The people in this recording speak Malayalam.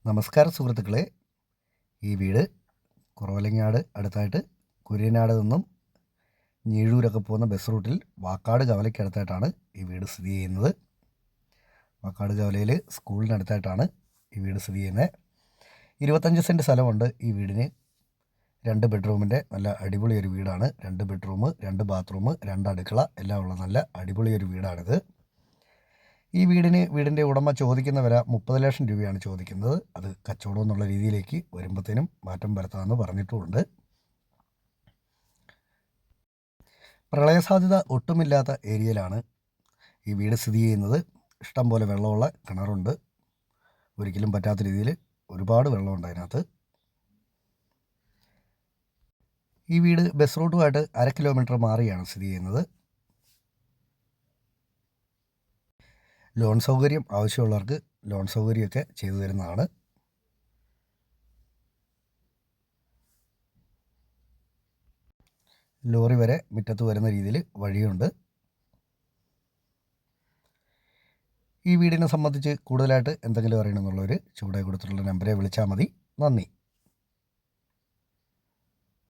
നമസ്കാരം സുഹൃത്തുക്കളെ. ഈ വീട് കുറവലങ്ങാട് അടുത്തായിട്ട് കുര്യനാട് നിന്നും ഞീഴൂരൊക്കെ പോകുന്ന ബസ് റൂട്ടിൽ വാക്കാട് കവലയ്ക്കടുത്തായിട്ടാണ് ഈ വീട് സ്ഥിതി ചെയ്യുന്നത്. വാക്കാട് കവലയിൽ സ്കൂളിനടുത്തായിട്ടാണ് ഈ വീട് സ്ഥിതി ചെയ്യുന്നത്. 25 സെൻറ്റ് സ്ഥലമുണ്ട് ഈ വീടിന്. 2 ബെഡ്റൂമിൻ്റെ നല്ല അടിപൊളി ഒരു വീടാണ്. 2 ബെഡ്റൂം, 2 ബാത്റൂം, 2 അടുക്കള എല്ലാം ഉള്ള നല്ല അടിപൊളി ഒരു വീടാണിത്. ഈ വീടിൻ്റെ ഉടമ ചോദിക്കുന്ന വില 30 ലക്ഷം രൂപയാണ് ചോദിക്കുന്നത്. അത് കച്ചവടം എന്നുള്ള രീതിയിലേക്ക് വരുമ്പോഴത്തേനും മാറ്റം വരുത്താമെന്ന് പറഞ്ഞിട്ടുമുണ്ട്. പ്രളയസാധ്യത ഒട്ടുമില്ലാത്ത ഏരിയയിലാണ് ഈ വീട് സ്ഥിതി ചെയ്യുന്നത്. ഇഷ്ടം പോലെ വെള്ളമുള്ള കിണറുണ്ട്. ഒരിക്കലും പറ്റാത്ത രീതിയിൽ ഒരുപാട് വെള്ളമുണ്ട് അതിനകത്ത്. ഈ വീട് ബസ് റൂട്ടുമായിട്ട് 1/2 കിലോമീറ്റർ മാറിയാണ് സ്ഥിതി ചെയ്യുന്നത്. ലോൺ സൗകര്യം ആവശ്യമുള്ളവർക്ക് ലോൺ സൗകര്യമൊക്കെ ചെയ്തു തരുന്നതാണ്. ലോറി വരെ മുറ്റത്ത് വരുന്ന രീതിയിൽ വഴിയുണ്ട്. ഈ വീടിനെ സംബന്ധിച്ച് കൂടുതലായിട്ട് എന്തെങ്കിലും അറിയണമെന്നുള്ളവർ ചുവടെ കൊടുത്തിട്ടുള്ള നമ്പറെ വിളിച്ചാൽ മതി. നന്ദി.